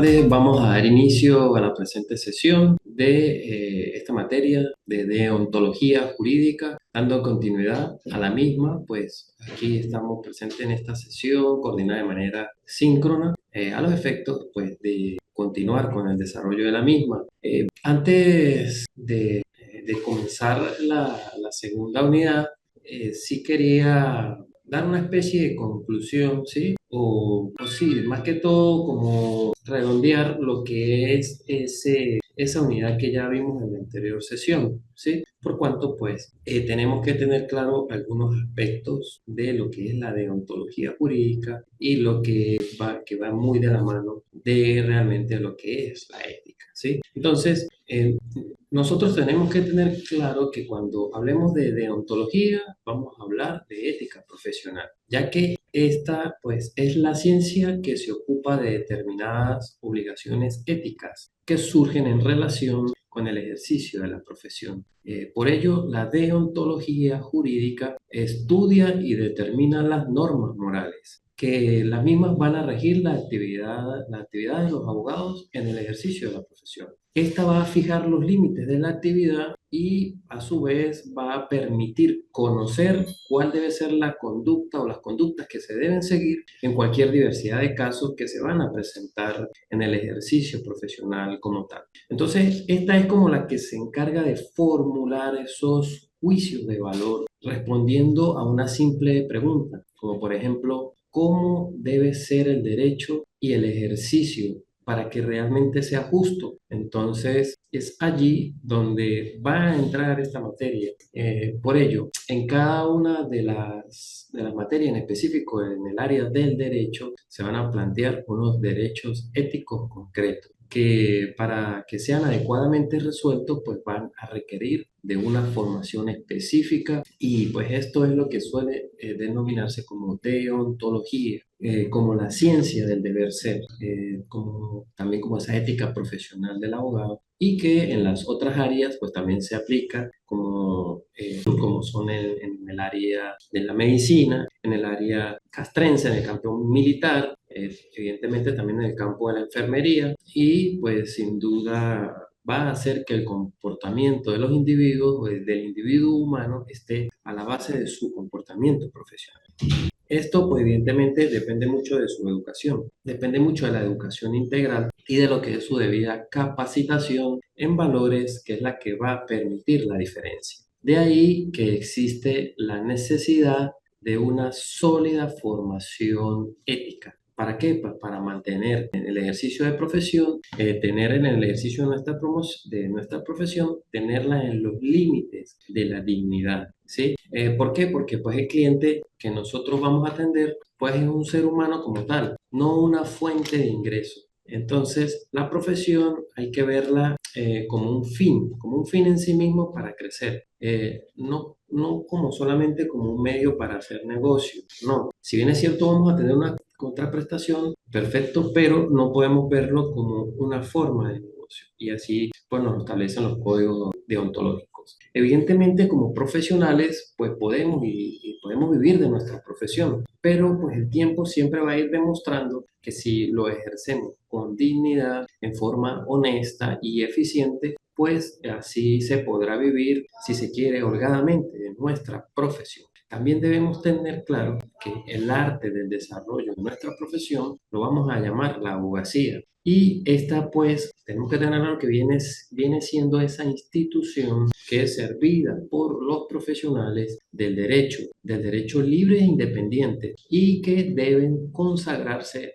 tardes, vamos a dar inicio a la presente sesión de esta materia de deontología jurídica, dando continuidad a la misma, pues aquí estamos presentes en esta sesión coordinada de manera síncrona a los efectos pues, de continuar con el desarrollo de la misma. Antes de comenzar la segunda unidad, sí quería dar una especie de conclusión, ¿sí? O sí, más que todo como redondear lo que es esa unidad que ya vimos en la anterior sesión, ¿sí? Por cuanto, pues, tenemos que tener claro algunos aspectos de lo que es la deontología jurídica y lo que va muy de la mano de realmente lo que es la ética, ¿sí? Entonces, nosotros tenemos que tener claro que cuando hablemos de deontología, vamos a hablar de ética profesional, ya que esta, pues, es la ciencia que se ocupa de determinadas obligaciones éticas que surgen en relación con el ejercicio de la profesión. Por ello, la deontología jurídica estudia y determina las normas morales, que las mismas van a regir la actividad de los abogados en el ejercicio de la profesión. Esta va a fijar los límites de la actividad y a su vez va a permitir conocer cuál debe ser la conducta o las conductas que se deben seguir en cualquier diversidad de casos que se van a presentar en el ejercicio profesional como tal. Entonces, esta es como la que se encarga de formular esos juicios de valor respondiendo a una simple pregunta, como por ejemplo, ¿cómo debe ser el derecho y el ejercicio para que realmente sea justo? Entonces, es allí donde va a entrar esta materia. Por ello, en cada una de las materias, en específico en el área del derecho, se van a plantear unos derechos éticos concretos que para que sean adecuadamente resueltos, pues van a requerir de una formación específica y pues esto es lo que suele denominarse como deontología, como la ciencia del deber ser, también como esa ética profesional del abogado y que en las otras áreas pues también se aplica como son en el área de la medicina, en el área castrense, en el campo militar, evidentemente también en el campo de la enfermería y pues sin duda va a hacer que el comportamiento de los individuos o del individuo humano esté a la base de su comportamiento profesional. Esto, pues, evidentemente depende mucho de su educación, depende mucho de la educación integral y de lo que es su debida capacitación en valores, que es la que va a permitir la diferencia. De ahí que existe la necesidad de una sólida formación ética. ¿Para qué? Pues para mantener en el ejercicio de profesión, tener en el ejercicio de nuestra profesión, tenerla en los límites de la dignidad, ¿sí? ¿Por qué? Porque pues el cliente que nosotros vamos a atender pues es un ser humano como tal, no una fuente de ingreso. Entonces, la profesión hay que verla como un fin en sí mismo para crecer, no como solamente como un medio para hacer negocio, no. Si bien es cierto, vamos a tener una contraprestación, perfecto, pero no podemos verlo como una forma de negocio. Y así, pues, nos establecen los códigos deontológicos. Evidentemente, como profesionales, pues y podemos vivir de nuestra profesión, pero pues el tiempo siempre va a ir demostrando que si lo ejercemos con dignidad, en forma honesta y eficiente, pues así se podrá vivir, si se quiere, holgadamente de nuestra profesión. También debemos tener claro que el arte del desarrollo de nuestra profesión lo vamos a llamar la abogacía. Y esta, pues, tenemos que tener claro que viene siendo esa institución que es servida por los profesionales del derecho libre e independiente, y que deben consagrarse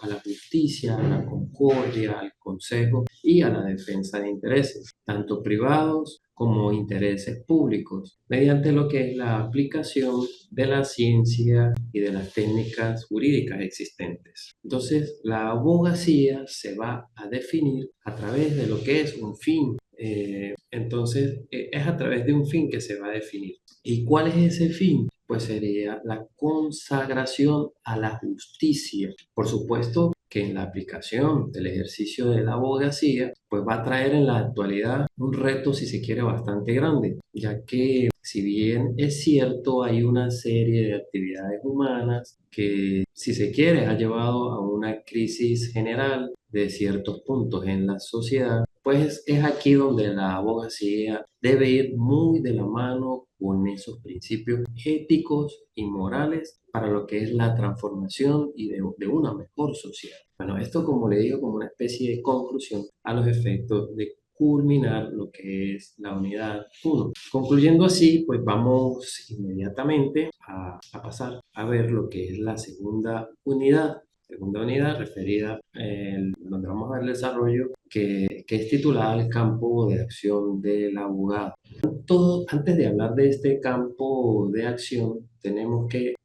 a la justicia, a la concordia, al consejo y a la defensa de intereses, tanto privados como intereses públicos, mediante lo que es la aplicación de la ciencia y de las técnicas jurídicas existentes. Entonces, la abogacía se va a definir a través de lo que es un fin Entonces, es a través de un fin que se va a definir. ¿Y cuál es ese fin? Pues sería la consagración a la justicia. Por supuesto que en la aplicación del ejercicio de la abogacía, pues va a traer en la actualidad un reto, si se quiere, bastante grande, ya que si bien es cierto, hay una serie de actividades humanas que, si se quiere, ha llevado a una crisis general de ciertos puntos en la sociedad, pues es aquí donde la abogacía debe ir muy de la mano con esos principios éticos y morales para lo que es la transformación y de una mejor sociedad. Bueno, esto como le digo, como una especie de conclusión a los efectos de culminar lo que es la unidad 1. Concluyendo así, pues vamos inmediatamente a pasar a ver lo que es la segunda unidad. Segunda unidad referida, donde vamos a ver el desarrollo que es titulada El campo de acción del abogado. Antes de hablar de este campo de acción,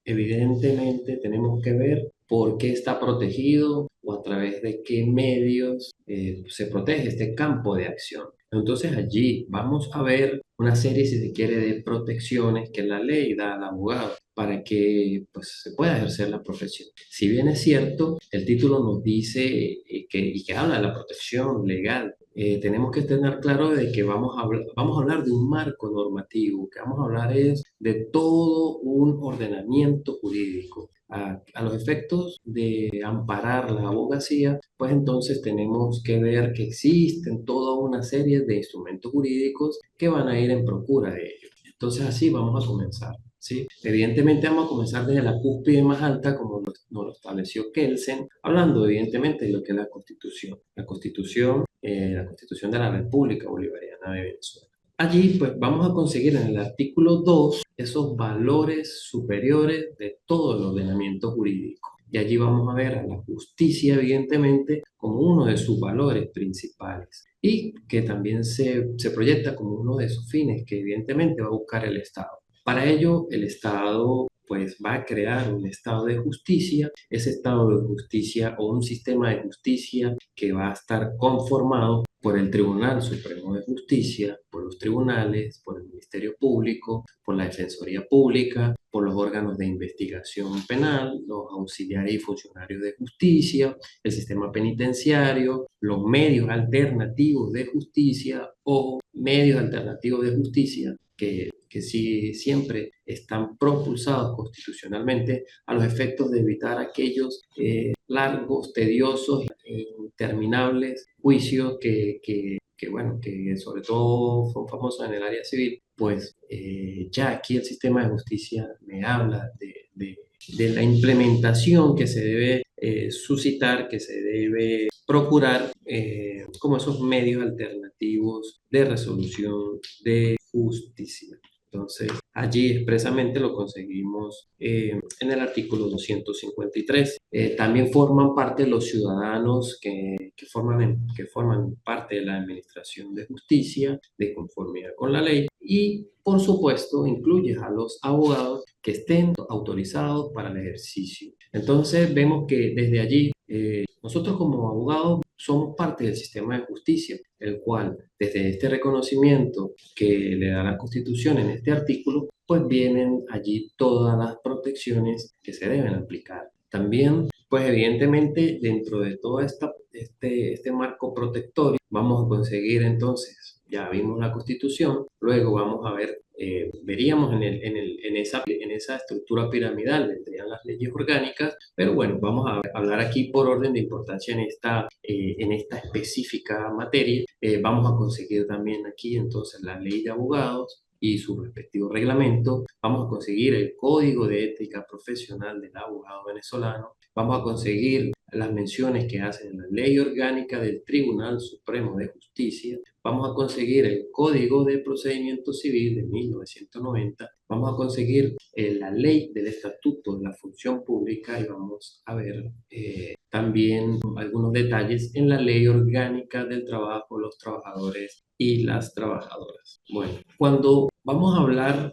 evidentemente, tenemos que ver por qué está protegido o a través de qué medios se protege este campo de acción. Entonces allí vamos a ver una serie, si se quiere, de protecciones que la ley da al abogado para que pues, se pueda ejercer la profesión. Si bien es cierto, el título nos dice que habla de la protección legal, tenemos que tener claro de que vamos a hablar de un marco normativo, que vamos a hablar es de todo un ordenamiento jurídico. A los efectos de amparar la abogacía, pues entonces tenemos que ver que existen toda una serie de instrumentos jurídicos que van a ir en procura de ello. Entonces así vamos a comenzar. ¿Sí? Evidentemente vamos a comenzar desde la cúspide más alta, como nos lo estableció Kelsen, hablando evidentemente de lo que es la Constitución. La Constitución de la República Bolivariana de Venezuela. Allí, pues, vamos a conseguir en el artículo 2 esos valores superiores de todo el ordenamiento jurídico. Y allí vamos a ver a la justicia, evidentemente, como uno de sus valores principales y que también se proyecta como uno de sus fines que evidentemente va a buscar el Estado. Para ello, el Estado pues va a crear un estado de justicia, ese estado de justicia o un sistema de justicia que va a estar conformado por el Tribunal Supremo de Justicia, por los tribunales, por el Ministerio Público, por la Defensoría Pública, por los órganos de investigación penal, los auxiliares y funcionarios de justicia, el sistema penitenciario, los medios alternativos de justicia o medios alternativos de justicia que sí siempre están propulsados constitucionalmente a los efectos de evitar aquellos largos, tediosos, interminables juicios bueno, que sobre todo son famosos en el área civil, pues ya aquí el sistema de justicia me habla de la implementación que se debe suscitar, que se debe procurar como esos medios alternativos de resolución de justicia. Entonces, allí expresamente lo conseguimos en el artículo 253. También forman parte los ciudadanos que forman parte de la administración de justicia, de conformidad con la ley, y por supuesto incluye a los abogados que estén autorizados para el ejercicio. Entonces, vemos que desde allí nosotros como abogados somos parte del sistema de justicia, el cual, desde este reconocimiento que le da la Constitución en este artículo, pues vienen allí todas las protecciones que se deben aplicar. También, pues evidentemente, dentro de todo este marco protectorio, vamos a conseguir entonces, ya vimos la Constitución, luego vamos a ver, veríamos en esa estructura piramidal, vendrían las leyes orgánicas, pero bueno, vamos a hablar aquí por orden de importancia en esta específica materia. Vamos a conseguir también aquí entonces la ley de abogados y su respectivo reglamento. Vamos a conseguir el Código de Ética Profesional del Abogado Venezolano. Vamos a conseguir las menciones que hacen en la Ley Orgánica del Tribunal Supremo de Justicia. Vamos a conseguir el Código de Procedimiento Civil de 1990. Vamos a conseguir la Ley del Estatuto de la Función Pública y vamos a ver también algunos detalles en la Ley Orgánica del Trabajo, los trabajadores y las trabajadoras. Bueno, cuando vamos a hablar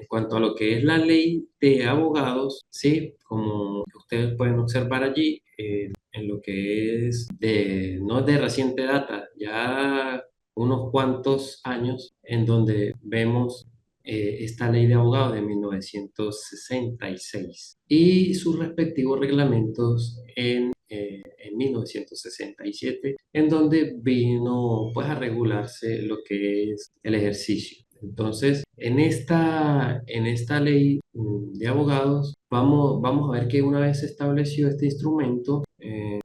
cuando cuanto a lo que es la ley de abogados, sí, como ustedes pueden observar allí, en lo que es no de reciente data, ya unos cuantos años, en donde vemos esta ley de abogados de 1966 y sus respectivos reglamentos en 1967, en donde vino pues a regularse lo que es el ejercicio. Entonces, en esta ley de abogados, vamos a ver que una vez se estableció este instrumento, que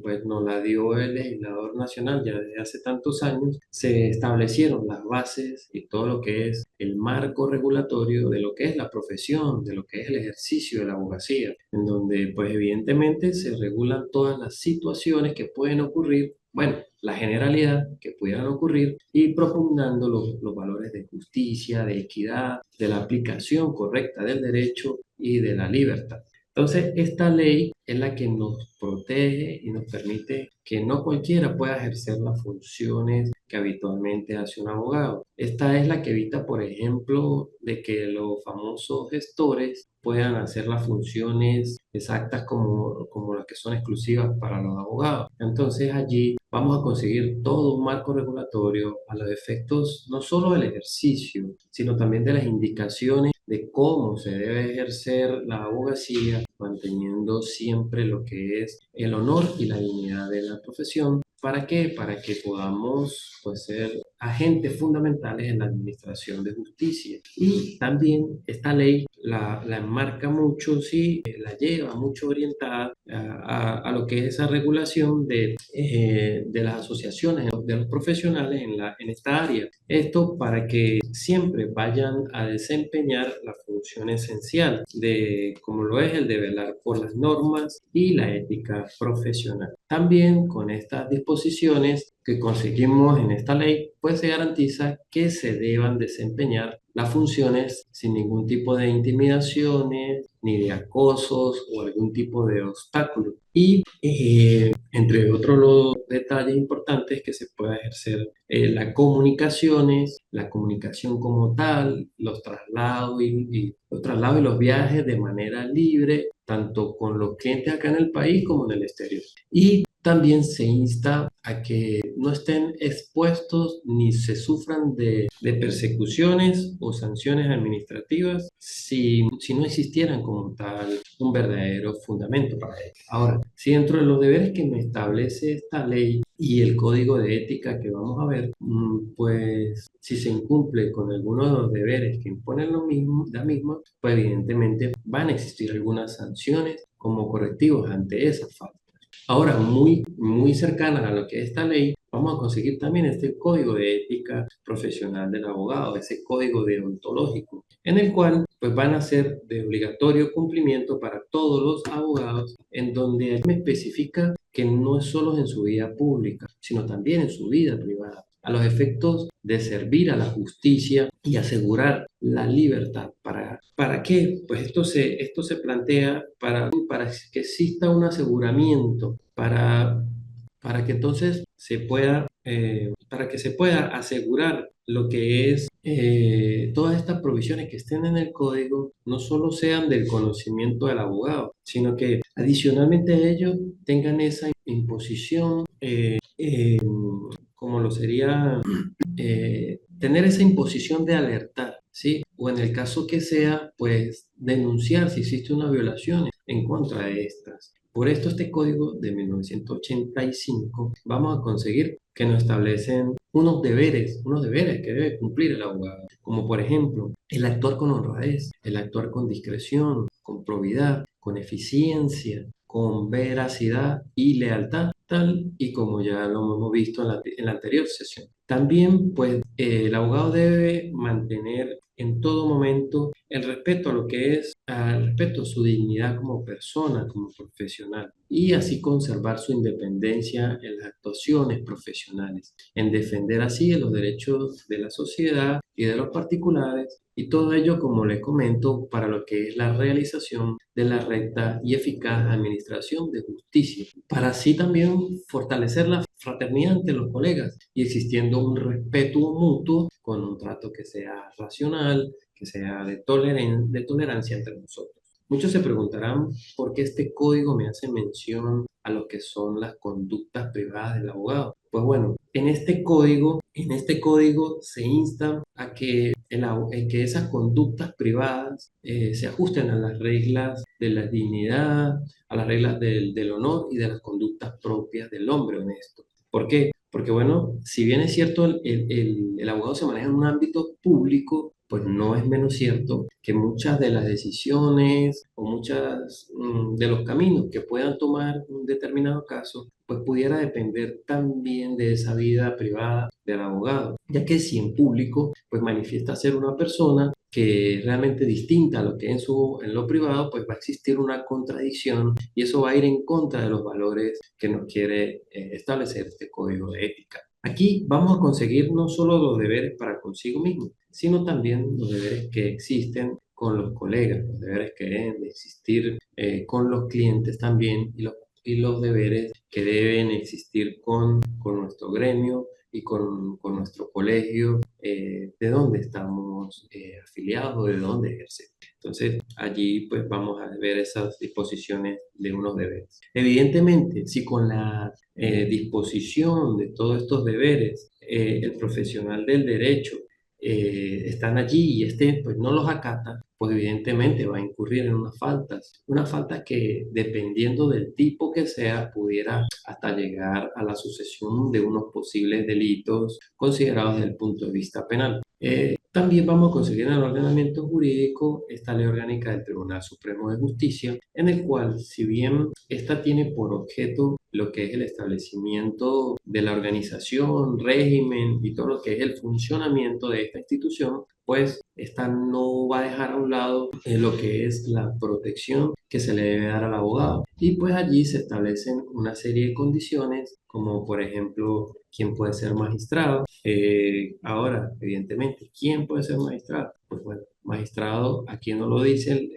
pues nos la dio el legislador nacional ya desde hace tantos años, se establecieron las bases y todo lo que es el marco regulatorio de lo que es la profesión, de lo que es el ejercicio de la abogacía, en donde pues evidentemente se regulan todas las situaciones que pueden ocurrir, bueno, la generalidad que pudieran ocurrir y propugnando los valores de justicia, de equidad, de la aplicación correcta del derecho y de la libertad. Entonces, esta ley es la que nos protege y nos permite que no cualquiera pueda ejercer las funciones que habitualmente hace un abogado. Esta es la que evita, por ejemplo, de que los famosos gestores puedan hacer las funciones exactas como las que son exclusivas para los abogados. Entonces, allí vamos a conseguir todo un marco regulatorio a los efectos no solo del ejercicio, sino también de las indicaciones de cómo se debe ejercer la abogacía, manteniendo siempre lo que es el honor y la dignidad de la profesión. ¿Para qué? Para que podamos pues, ser agentes fundamentales en la administración de justicia. Y también esta ley la enmarca mucho, sí, la lleva mucho orientada a lo que es esa regulación de las asociaciones, de los profesionales en esta área. Esto para que siempre vayan a desempeñar la función esencial como lo es el de velar por las normas y la ética profesional. También con estas disposiciones que conseguimos en esta ley, pues se garantiza que se deban desempeñar las funciones sin ningún tipo de intimidaciones, ni de acosos o algún tipo de obstáculo. Y entre otros los detalles importantes que se puede ejercer la comunicación como tal, los traslados y los viajes de manera libre, tanto con los clientes acá en el país como en el exterior. Y también se insta a que no estén expuestos ni se sufran de persecuciones o sanciones administrativas si no existieran como tal un verdadero fundamento para ello. Ahora, si dentro de los deberes que me establece esta ley y el código de ética que vamos a ver, pues si se incumple con alguno de los deberes que imponen la misma, pues evidentemente van a existir algunas sanciones como correctivos ante esa falta. Ahora, muy, muy cercana a lo que es esta ley, vamos a conseguir también este código de ética profesional del abogado, ese código deontológico, en el cual pues van a ser de obligatorio cumplimiento para todos los abogados, en donde me especifica que no es solo en su vida pública, sino también en su vida privada, a los efectos de servir a la justicia y asegurar la libertad. ¿Para qué? Pues esto se plantea para que exista un aseguramiento, para que entonces para que se pueda asegurar lo que es todas estas provisiones que estén en el código, no solo sean del conocimiento del abogado, sino que adicionalmente a ello tengan esa imposición, como lo sería tener esa imposición de alertar, ¿sí? O en el caso que sea, pues denunciar si existe una violación en contra de estas. Por esto este código de 1985 vamos a conseguir que nos establecen unos deberes que debe cumplir el abogado, como por ejemplo el actuar con honradez, el actuar con discreción, con probidad, con eficiencia, con veracidad y lealtad, tal y como ya lo hemos visto en la anterior sesión. También, pues, el abogado debe mantener en todo momento el respeto a lo que es, al respeto a su dignidad como persona, como profesional, y así conservar su independencia en las actuaciones profesionales, en defender así los derechos de la sociedad y de los particulares, y todo ello, como les comento, para lo que es la realización de la recta y eficaz administración de justicia, para así también fortalecer la fraternidad entre los colegas y existiendo un respeto mutuo con un trato que sea racional, que sea de tolerancia entre nosotros. Muchos se preguntarán por qué este código me hace mención a lo que son las conductas privadas del abogado. Pues bueno, en este código se insta a que, que esas conductas privadas se ajusten a las reglas de la dignidad, a las reglas del honor y de las conductas propias del hombre honesto. ¿Por qué? Porque bueno, si bien es cierto el abogado se maneja en un ámbito público, pues no es menos cierto que muchas de las decisiones o muchas de los caminos que puedan tomar un determinado caso, pues pudiera depender también de esa vida privada del abogado, ya que si en público, pues manifiesta ser una persona que es realmente distinta a lo que es en lo privado, pues va a existir una contradicción y eso va a ir en contra de los valores que nos quiere establecer este código de ética. Aquí vamos a conseguir no solo los deberes para consigo mismo, sino también los deberes que existen con los colegas, los deberes que deben de existir con los clientes también y los deberes que deben existir con nuestro gremio y con nuestro colegio, de dónde estamos afiliados o de dónde ejercemos. Entonces, allí pues vamos a ver esas disposiciones de unos deberes. Evidentemente, si con la disposición de todos estos deberes, el profesional del derecho están allí y este pues no los acata, pues evidentemente va a incurrir en unas faltas que dependiendo del tipo que sea, pudiera hasta llegar a la sucesión de unos posibles delitos considerados desde el punto de vista penal. También vamos a conseguir en el ordenamiento jurídico esta ley orgánica del Tribunal Supremo de Justicia, en el cual, si bien esta tiene por objeto lo que es el establecimiento de la organización, régimen y todo lo que es el funcionamiento de esta institución, pues esta no va a dejar a un lado lo que es la protección que se le debe dar al abogado. Y pues allí se establecen una serie de condiciones, como por ejemplo, quién puede ser magistrado. Ahora, evidentemente, ¿quién puede ser magistrado? Pues bueno, magistrado, aquí no lo dicen,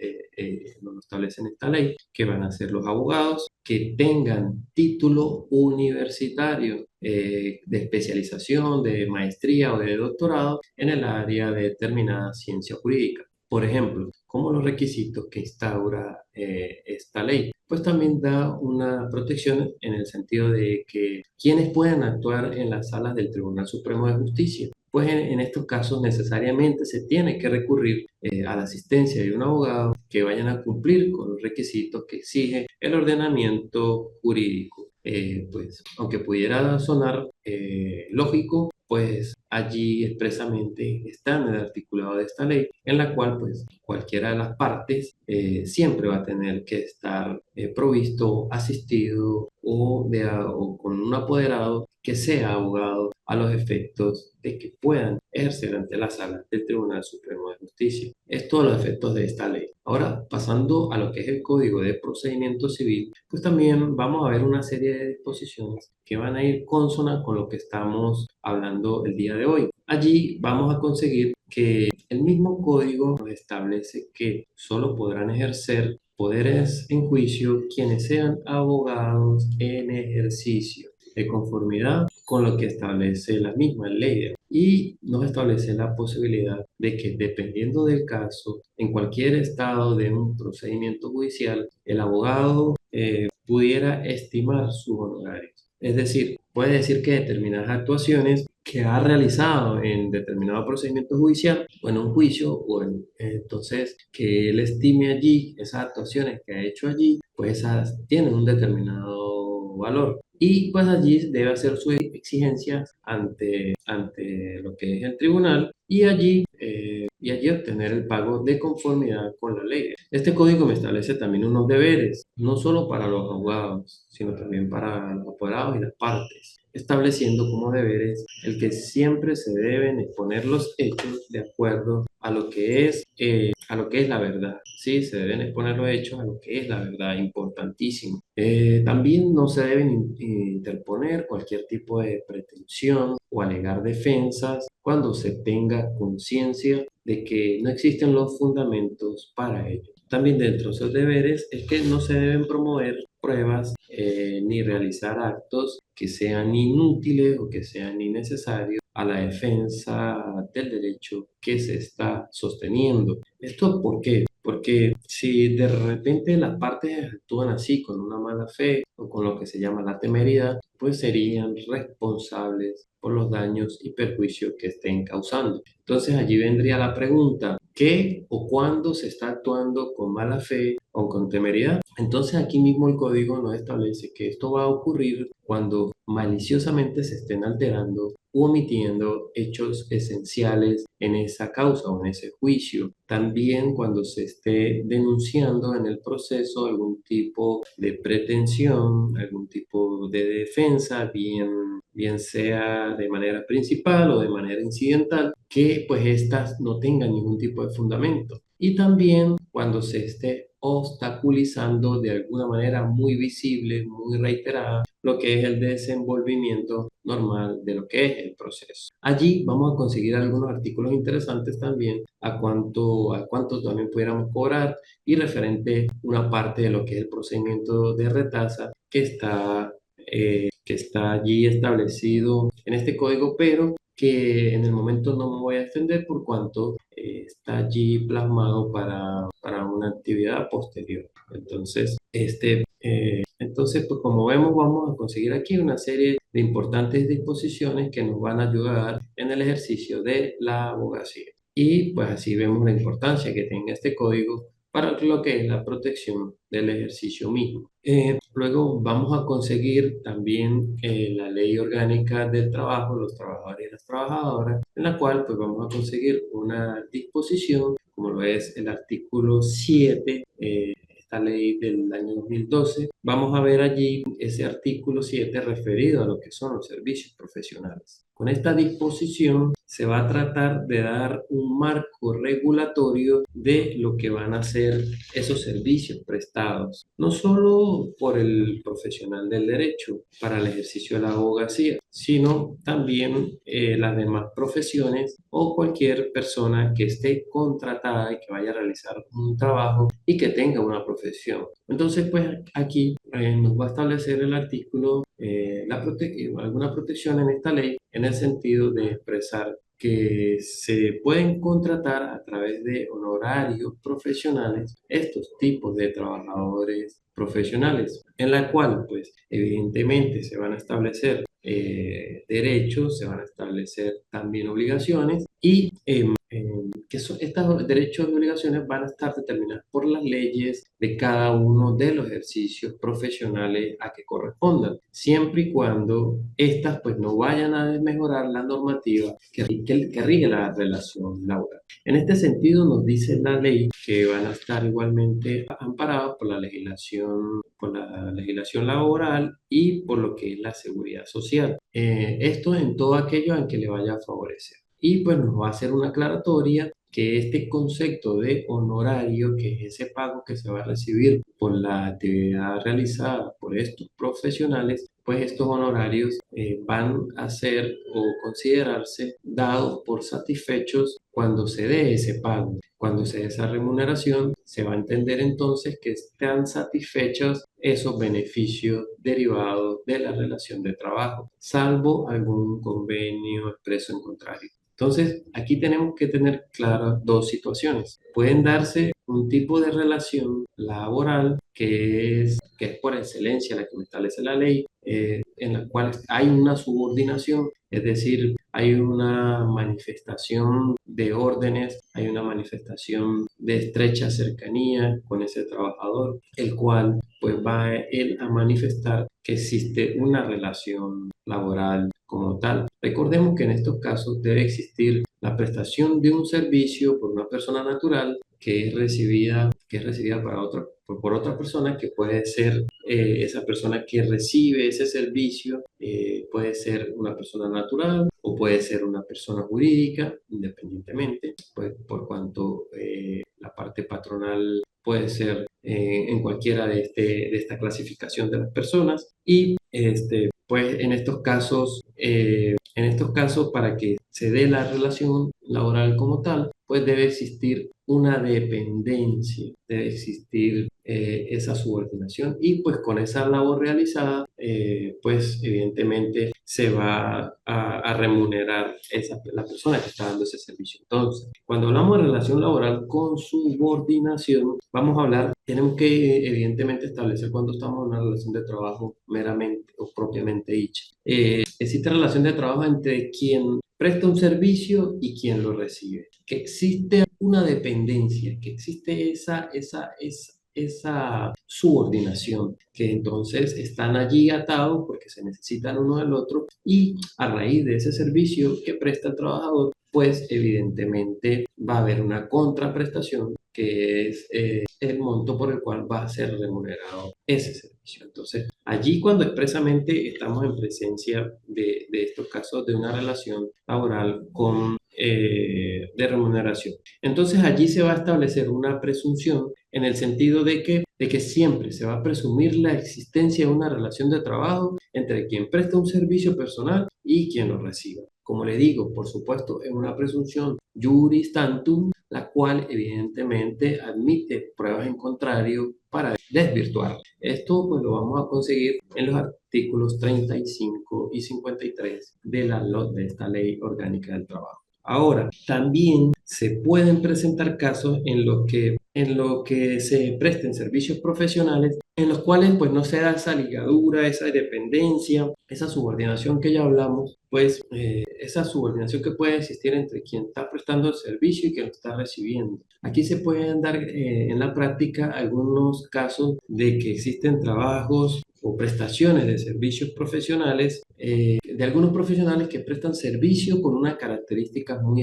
no lo establece en esta ley, que van a ser los abogados que tengan título universitario de especialización, de maestría o de doctorado en el área de determinada ciencia jurídica. Por ejemplo, como los requisitos que instaura esta ley, pues también da una protección en el sentido de que quienes pueden actuar en las salas del Tribunal Supremo de Justicia. Pues en estos casos necesariamente se tiene que recurrir a la asistencia de un abogado que vayan a cumplir con los requisitos que exige el ordenamiento jurídico. Pues aunque pudiera sonar lógico, pues allí expresamente está en el articulado de esta ley, en la cual pues cualquiera de las partes siempre va a tener que estar provisto, asistido o con un apoderado que sea abogado a los efectos de que puedan ejercer ante la sala del Tribunal Supremo de Justicia. Es todos los efectos de esta ley. Ahora, pasando a lo que es el Código de Procedimiento Civil, pues también vamos a ver una serie de disposiciones que van a ir consona con lo que estamos hablando el día de hoy. Allí vamos a conseguir que el mismo código nos establece que solo podrán ejercer poderes en juicio quienes sean abogados en ejercicio de conformidad con lo que establece la misma ley y nos establece la posibilidad de que dependiendo del caso, en cualquier estado de un procedimiento judicial, el abogado pudiera estimar sus honorarios. Es decir, puede decir que determinadas actuaciones que ha realizado en determinado procedimiento judicial o en un juicio, entonces que él estime allí esas actuaciones que ha hecho allí, pues esas tienen un determinado valor. Y pues allí debe hacer sus exigencias ante lo que es el tribunal y allí obtener el pago de conformidad con la ley. Este código me establece también unos deberes, no solo para los abogados, sino también para los apoderados y las partes, estableciendo como deberes el que siempre se deben exponer los hechos de acuerdo a lo que es la verdad. Sí, se deben exponer los hechos a lo que es la verdad, importantísimo. También no se deben interponer cualquier tipo de pretensión o alegar defensas cuando se tenga conciencia de que no existen los fundamentos para ello. También dentro de esos deberes es que no se deben promover pruebas ni realizar actos que sean inútiles o que sean innecesarios a la defensa del derecho que se está sosteniendo. ¿Esto por qué? Porque si de repente las partes actúan así, con una mala fe o con lo que se llama la temeridad, pues serían responsables por los daños y perjuicios que estén causando. Entonces allí vendría la pregunta, ¿qué o cuándo se está actuando con mala fe o con temeridad? Entonces aquí mismo el código nos establece que esto va a ocurrir cuando maliciosamente se estén alterando u omitiendo hechos esenciales en esa causa o en ese juicio. También cuando se esté denunciando en el proceso algún tipo de pretensión, algún tipo de defensa, bien sea de manera principal o de manera incidental, que pues éstas no tengan ningún tipo de fundamento. Y también cuando se esté obstaculizando de alguna manera muy visible, muy reiterada, lo que es el desenvolvimiento normal de lo que es el proceso. Allí vamos a conseguir algunos artículos interesantes también a cuánto también pudiéramos cobrar y referente una parte de lo que es el procedimiento de retasa que está allí establecido en este código, pero que en el momento no me voy a extender por cuanto está allí plasmado para una actividad posterior. Entonces, pues como vemos, vamos a conseguir aquí una serie de importantes disposiciones que nos van a ayudar en el ejercicio de la abogacía. Y pues así vemos la importancia que tenga este código para lo que es la protección del ejercicio mismo. Luego vamos a conseguir también la Ley Orgánica del Trabajo, los trabajadores y las trabajadoras, en la cual pues vamos a conseguir una disposición, como lo es el artículo 7, esta ley del año 2012. Vamos a ver allí ese artículo 7 referido a lo que son los servicios profesionales. Con esta disposición se va a tratar de dar un marco regulatorio de lo que van a ser esos servicios prestados, no solo por el profesional del derecho para el ejercicio de la abogacía, sino también las demás profesiones o cualquier persona que esté contratada y que vaya a realizar un trabajo y que tenga una profesión. Entonces, pues aquí nos va a establecer el artículo alguna protección en esta ley en el sentido de expresar que se pueden contratar a través de honorarios profesionales estos tipos de trabajadores profesionales, en la cual, pues, evidentemente se van a establecer derechos, se van a establecer también obligaciones y estos derechos y obligaciones van a estar determinados por las leyes de cada uno de los ejercicios profesionales a que correspondan, siempre y cuando estas pues no vayan a desmejorar la normativa que rige la relación laboral. En este sentido nos dice la ley que van a estar igualmente amparados por la legislación laboral y por lo que es la seguridad social. Esto en todo aquello en que le vaya a favorecer. Y pues nos va a hacer una aclaratoria que este concepto de honorario, que es ese pago que se va a recibir por la actividad realizada por estos profesionales, pues estos honorarios van a ser o considerarse dados por satisfechos cuando se dé ese pago. Cuando se dé esa remuneración, se va a entender entonces que están satisfechos esos beneficios derivados de la relación de trabajo, salvo algún convenio expreso en contrario. Entonces, aquí tenemos que tener claras dos situaciones. Pueden darse un tipo de relación laboral que es por excelencia la que establece la ley, en la cual hay una subordinación, es decir, hay una manifestación de órdenes, hay una manifestación de estrecha cercanía con ese trabajador, el cual pues va él a manifestar que existe una relación laboral como tal. Recordemos que en estos casos debe existir la prestación de un servicio por una persona natural que es recibida por otra persona, que puede ser esa persona que recibe ese servicio, puede ser una persona natural o puede ser una persona jurídica, independientemente, pues, por cuanto la parte patronal puede ser en cualquiera de esta clasificación de las personas y pues en estos casos, para que se dé la relación laboral como tal, pues debe existir una dependencia, debe existir esa subordinación y pues con esa labor realizada, pues evidentemente se va a remunerar la persona que está dando ese servicio. Entonces, cuando hablamos de relación laboral con subordinación, vamos a hablar, tenemos que evidentemente establecer cuando estamos en una relación de trabajo meramente o propiamente dicha. Existe relación de trabajo entre quien presta un servicio y quien lo recibe. Que existe una dependencia, que existe esa subordinación, que entonces están allí atados porque se necesitan uno del otro y a raíz de ese servicio que presta el trabajador, pues evidentemente va a haber una contraprestación que es el monto por el cual va a ser remunerado ese servicio. Entonces, allí cuando expresamente estamos en presencia de estos casos de una relación laboral de remuneración. Entonces allí se va a establecer una presunción en el sentido de que siempre se va a presumir la existencia de una relación de trabajo entre quien presta un servicio personal y quien lo reciba. Como le digo, por supuesto, es una presunción juris tantum, la cual evidentemente admite pruebas en contrario para desvirtuar. Esto pues lo vamos a conseguir en los artículos 35 y 53 de esta Ley Orgánica del Trabajo. Ahora, también se pueden presentar casos en los que se presten servicios profesionales en los cuales pues no se da esa ligadura, esa dependencia, esa subordinación que ya hablamos, pues esa subordinación que puede existir entre quien está prestando el servicio y quien lo está recibiendo. Aquí se pueden dar en la práctica algunos casos de que existen trabajos o prestaciones de servicios profesionales, de algunos profesionales que prestan servicio con unas características muy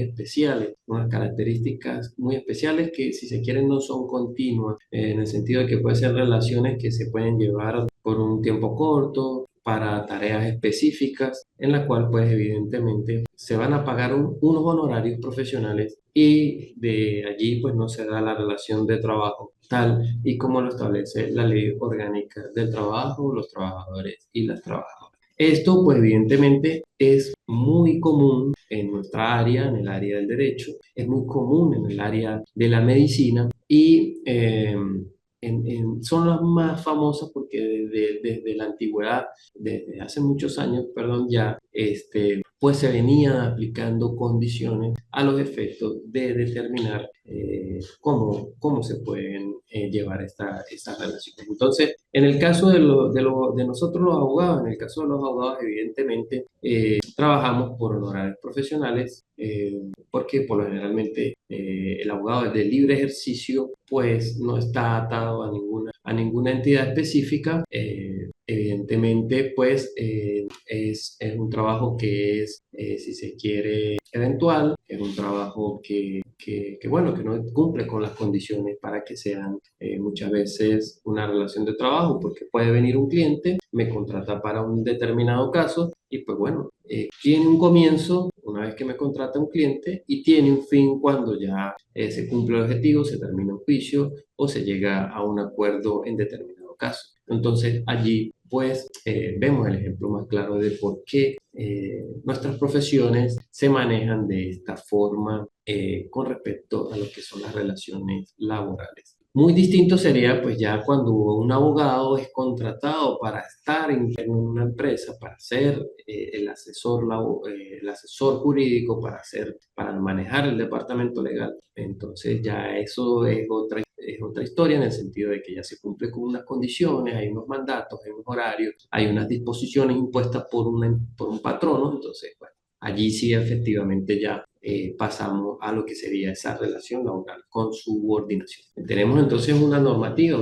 especiales que si se quieren no son continuas, en el sentido de que pueden ser relaciones que se pueden llevar por un tiempo corto, para tareas específicas, en la cual pues evidentemente se van a pagar unos honorarios profesionales y de allí pues no se da la relación de trabajo tal y como lo establece la Ley Orgánica del Trabajo, los trabajadores y las trabajadoras. Esto pues evidentemente es muy común en nuestra área, en el área del derecho, es muy común en el área de la medicina y son las más famosas porque desde la antigüedad, desde hace muchos años, perdón, ya, pues se venían aplicando condiciones a los efectos de determinar cómo se pueden llevar estas relaciones. Entonces, en el caso de nosotros los abogados, en el caso de los abogados, evidentemente, trabajamos por honorarios profesionales, porque por lo generalmente el abogado es de libre ejercicio, pues no está atado a ninguna entidad específica. Evidentemente, pues es un trabajo que es, si se quiere, eventual, es un trabajo bueno, que no cumple con las condiciones para que sean muchas veces una relación de trabajo, porque puede venir un cliente, me contrata para un determinado caso y pues bueno, tiene un comienzo una vez que me contrata un cliente y tiene un fin cuando ya se cumple el objetivo, se termina un juicio o se llega a un acuerdo en determinado caso. Entonces allí pues vemos el ejemplo más claro de por qué nuestras profesiones se manejan de esta forma con respecto a lo que son las relaciones laborales. Muy distinto sería pues ya cuando un abogado es contratado para estar en una empresa, para ser el asesor jurídico, para manejar el departamento legal. Entonces ya eso es otra historia en el sentido de que ya se cumple con unas condiciones, hay unos mandatos, hay unos horarios, hay unas disposiciones impuestas por un patrono. Entonces, bueno, allí sí efectivamente ya pasamos a lo que sería esa relación laboral con subordinación. Tenemos entonces una normativa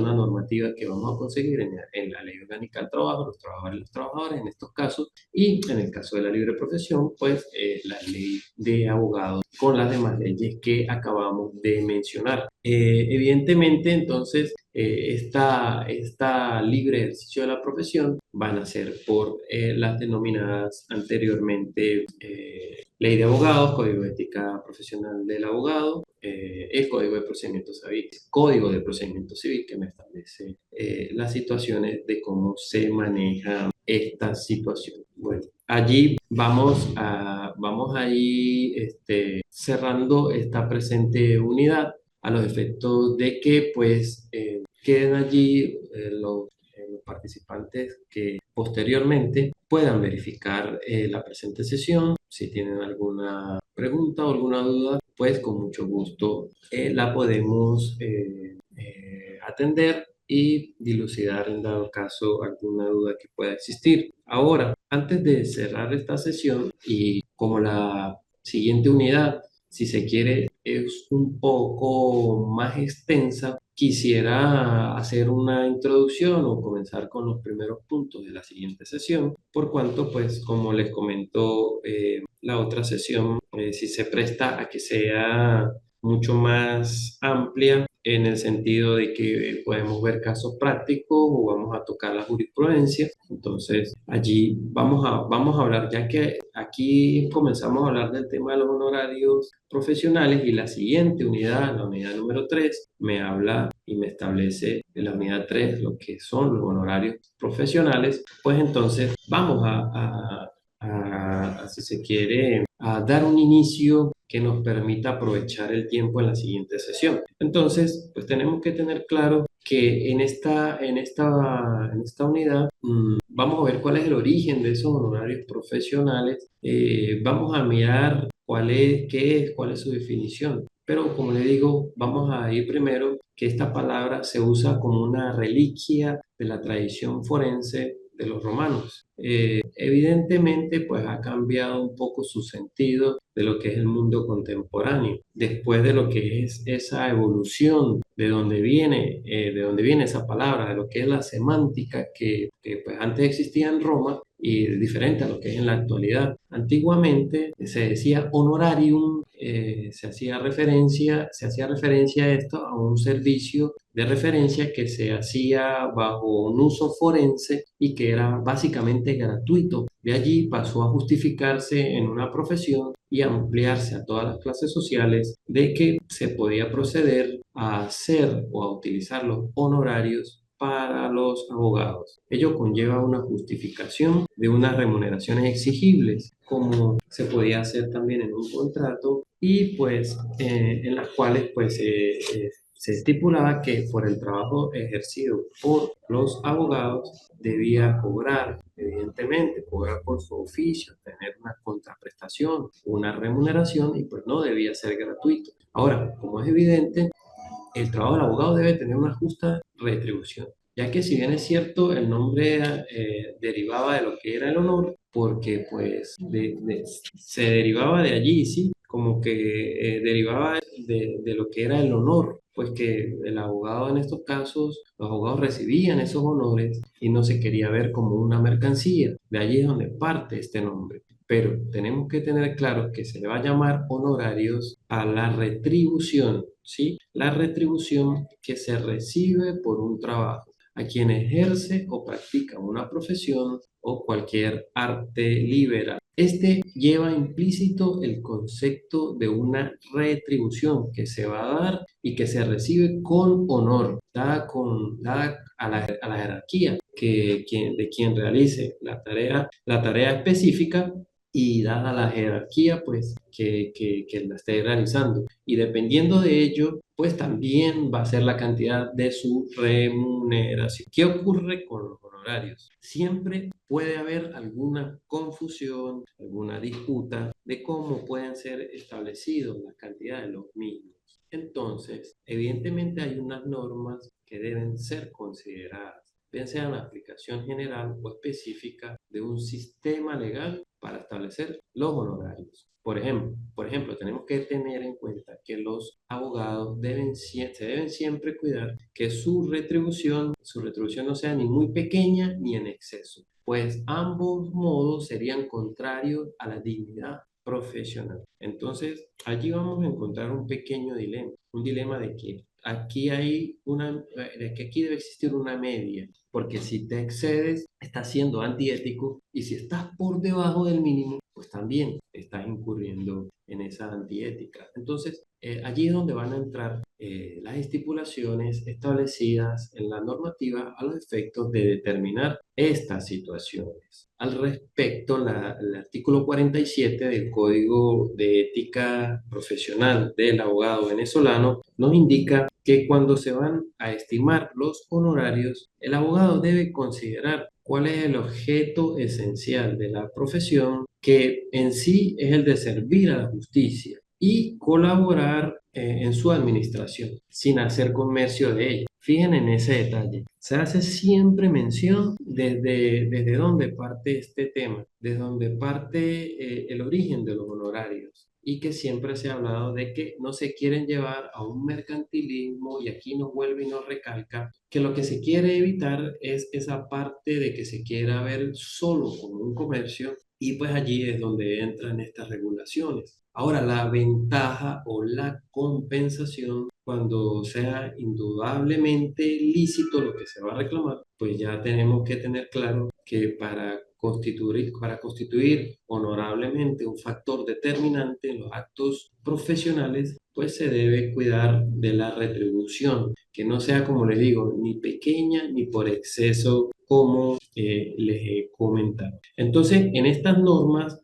que vamos a conseguir en la Ley Orgánica del Trabajo, los trabajadores y los trabajadores en estos casos, y en el caso de la libre profesión, pues la ley de abogados con las demás leyes que acabamos de mencionar. Evidentemente, entonces, esta libre ejercicio de la profesión van a ser por las denominadas anteriormente Ley de Abogados, Código de Ética Profesional del Abogado, el Código de Procedimiento Civil que me establece las situaciones de cómo se maneja esta situación. Bueno, allí vamos a ir cerrando esta presente unidad a los efectos de que pues queden allí los participantes que posteriormente puedan verificar la presente sesión. Si tienen alguna pregunta o alguna duda, pues con mucho gusto la podemos atender y dilucidar en dado caso alguna duda que pueda existir. Ahora, antes de cerrar esta sesión y como la siguiente unidad, si se quiere, es un poco más extensa, quisiera hacer una introducción o comenzar con los primeros puntos de la siguiente sesión, por cuanto, pues, como les comento, la otra sesión, si se presta a que sea mucho más amplia en el sentido de que podemos ver casos prácticos o vamos a tocar la jurisprudencia. Entonces, allí vamos a hablar, ya que aquí comenzamos a hablar del tema de los honorarios profesionales y la siguiente unidad, la unidad número 3, me habla y me establece en la unidad 3 lo que son los honorarios profesionales. Pues entonces vamos si se quiere, a dar un inicio que nos permita aprovechar el tiempo en la siguiente sesión. Entonces, pues tenemos que tener claro que en esta unidad vamos a ver cuál es el origen de esos honorarios profesionales. Vamos a mirar cuál es su definición. Pero como le digo, vamos a ir primero que esta palabra se usa como una reliquia de la tradición forense de los romanos. Evidentemente, pues ha cambiado un poco su sentido de lo que es el mundo contemporáneo, después de lo que es esa evolución de dónde viene esa palabra, de lo que es la semántica que pues antes existía en Roma y diferente a lo que es en la actualidad. Antiguamente se decía honorarium, se hacía referencia a esto, a un servicio de referencia que se hacía bajo un uso forense y que era básicamente gratuito. De allí pasó a justificarse en una profesión y ampliarse a todas las clases sociales de que se podía proceder a hacer o a utilizar los honorarios para los abogados. Ello conlleva una justificación de unas remuneraciones exigibles, como se podía hacer también en un contrato y pues en las cuales pues se estipulaba que por el trabajo ejercido por los abogados debía cobrar, evidentemente, cobrar por su oficio, tener una contraprestación, una remuneración y pues no debía ser gratuito. Ahora, como es evidente, el trabajo del abogado debe tener una justa retribución, ya que si bien es cierto, el nombre derivaba de lo que era el honor, porque pues se derivaba de allí, ¿sí? Como que derivaba de lo que era el honor, pues que el abogado en estos casos, los abogados recibían esos honores y no se quería ver como una mercancía. De allí es donde parte este nombre. Pero tenemos que tener claro que se le va a llamar honorarios a la retribución, ¿sí? La retribución que se recibe por un trabajo, a quien ejerce o practica una profesión o cualquier arte liberal. Este lleva implícito el concepto de una retribución que se va a dar y que se recibe con honor, dada a la jerarquía de quien realice la tarea específica y dada la jerarquía pues que la esté realizando. Y dependiendo de ello, pues también va a ser la cantidad de su remuneración. ¿Qué ocurre con los honorarios? Siempre puede haber alguna confusión, alguna disputa de cómo pueden ser establecidos la cantidad de los mismos. Entonces, evidentemente hay unas normas que deben ser consideradas, bien sea la aplicación general o específica de un sistema legal para establecer los honorarios. Por ejemplo, tenemos que tener en cuenta que los abogados se deben siempre cuidar que su retribución no sea ni muy pequeña ni en exceso, pues ambos modos serían contrarios a la dignidad profesional. Entonces, allí vamos a encontrar un dilema de que de que aquí debe existir una media, porque si te excedes, estás siendo antiético y si estás por debajo del mínimo, pues también estás incurriendo en esa antiética. Entonces, allí es donde van a entrar las estipulaciones establecidas en la normativa a los efectos de determinar estas situaciones. Al respecto, el artículo 47 del Código de Ética Profesional del Abogado Venezolano nos indica que cuando se van a estimar los honorarios, el abogado debe considerar cuál es el objeto esencial de la profesión, que en sí es el de servir a la justicia y colaborar en su administración, sin hacer comercio de ella. Fíjense en ese detalle. Se hace siempre mención desde dónde parte este tema, desde donde parte el origen de los honorarios, y que siempre se ha hablado de que no se quieren llevar a un mercantilismo, y aquí nos vuelve y nos recalca que lo que se quiere evitar es esa parte de que se quiera ver solo como un comercio, y pues allí es donde entran estas regulaciones. Ahora, la ventaja o la compensación, cuando sea indudablemente lícito lo que se va a reclamar, pues ya tenemos que tener claro que para constituir honorablemente un factor determinante en los actos profesionales, pues se debe cuidar de la retribución, que no sea, como les digo, ni pequeña ni por exceso, como les he comentado. Entonces, en estas normas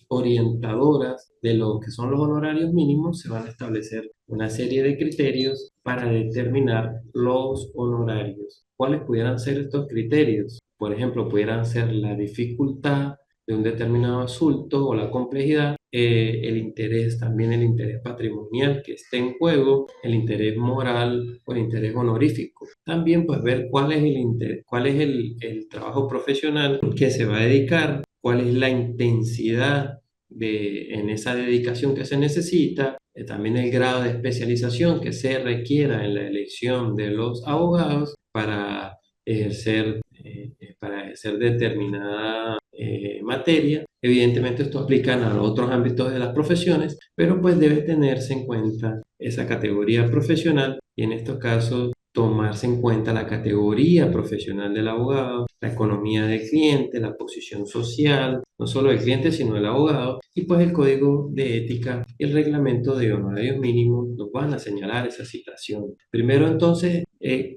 orientadoras de lo que son los honorarios mínimos, se van a establecer una serie de criterios para determinar los honorarios. ¿Cuáles pudieran ser estos criterios? Por ejemplo, pudieran ser la dificultad de un determinado asunto o la complejidad, el interés, también el interés patrimonial que esté en juego, el interés moral o el interés honorífico. También pues ver cuál es cuál es el trabajo profesional que se va a dedicar, cuál es la intensidad en esa dedicación que se necesita, también el grado de especialización que se requiera en la elección de los abogados ejercer, para ejercer determinada materia. Evidentemente esto aplica a los otros ámbitos de las profesiones, pero pues debe tenerse en cuenta esa categoría profesional, y en estos casos tomarse en cuenta la categoría profesional del abogado, la economía del cliente, la posición social, no solo del cliente, sino del abogado, y pues el código de ética y el reglamento de honorarios mínimos nos van a señalar esa situación. Primero entonces,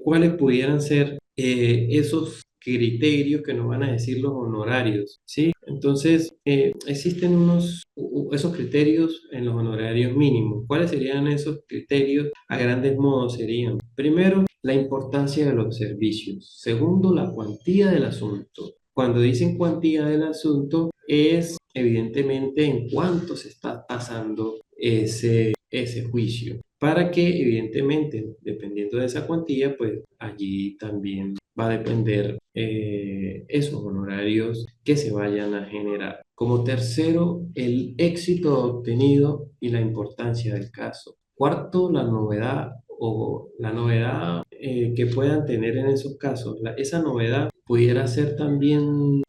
¿cuáles pudieran ser esos criterios que nos van a decir los honorarios? ¿Sí? Entonces, existen esos criterios en los honorarios mínimos. ¿Cuáles serían esos criterios? A grandes modos serían: primero, la importancia de los servicios. Segundo, la cuantía del asunto. Cuando dicen cuantía del asunto, es evidentemente en cuánto se está tasando ese juicio, para que evidentemente, dependiendo de esa cuantía, pues allí también va a depender esos honorarios que se vayan a generar. Como tercero, el éxito obtenido y la importancia del caso. Cuarto, la novedad que puedan tener en esos casos. Esa novedad pudiera ser también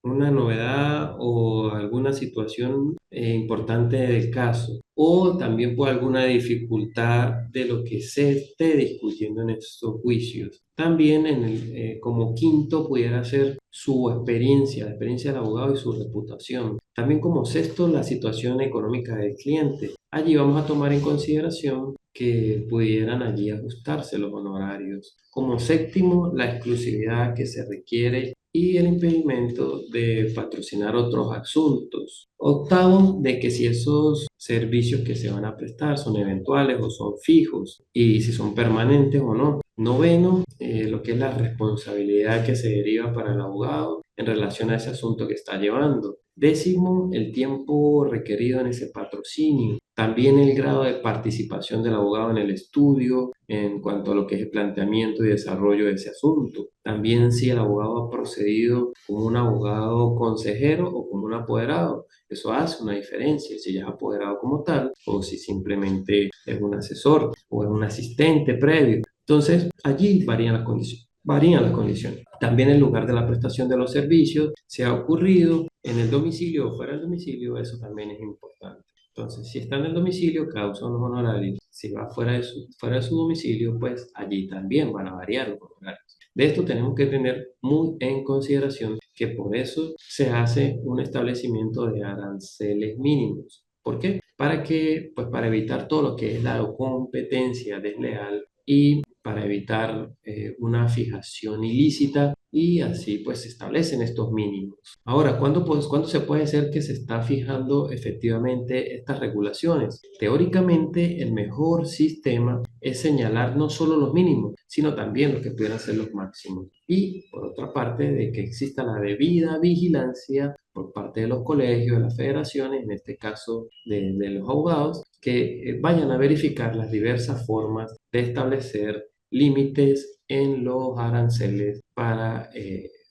una novedad o alguna situación importante del caso, o también por alguna dificultad de lo que se esté discutiendo en estos juicios. También como quinto pudiera ser su experiencia, la experiencia del abogado y su reputación. También como sexto, la situación económica del cliente. Allí vamos a tomar en consideración que pudieran allí ajustarse los honorarios. Como séptimo, la exclusividad que se requiere y el impedimento de patrocinar otros asuntos. Octavo, de que si esos servicios que se van a prestar son eventuales o son fijos, y si son permanentes o no. Noveno, lo que es la responsabilidad que se deriva para el abogado en relación a ese asunto que está llevando. Décimo, el tiempo requerido en ese patrocinio. También el grado de participación del abogado en el estudio en cuanto a lo que es el planteamiento y desarrollo de ese asunto. También si el abogado ha procedido como un abogado consejero o como un apoderado. Eso hace una diferencia, si ya es apoderado como tal o si simplemente es un asesor o es un asistente previo. Entonces, allí varían las condiciones. Varían las condiciones. También el lugar de la prestación de los servicios, si ha ocurrido en el domicilio o fuera del domicilio, eso también es importante. Entonces, si está en el domicilio, causa unos honorarios. Si va fuera de su domicilio, pues allí también van a variar los honorarios. De esto tenemos que tener muy en consideración que por eso se hace un establecimiento de aranceles mínimos. ¿Por qué? Para que, pues para evitar todo lo que es la competencia desleal y para evitar una fijación ilícita y así pues se establecen estos mínimos. Ahora, ¿cuándo se puede ser que se está fijando efectivamente estas regulaciones? Teóricamente, el mejor sistema es señalar no solo los mínimos, sino también los que pudieran ser los máximos. Y por otra parte, de que exista la debida vigilancia por parte de los colegios, de las federaciones, en este caso de los abogados, que vayan a verificar las diversas formas de establecer límites en los aranceles para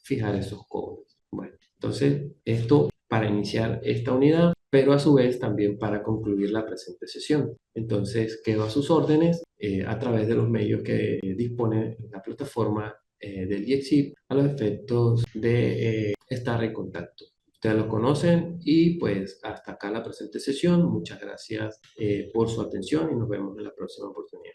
fijar esos cobros. Bueno, entonces esto para iniciar esta unidad, pero a su vez también para concluir la presente sesión. Entonces quedo a sus órdenes a través de los medios que dispone la plataforma del DIEXIP a los efectos de estar en contacto. Ustedes lo conocen y pues hasta acá la presente sesión. Muchas gracias por su atención y nos vemos en la próxima oportunidad.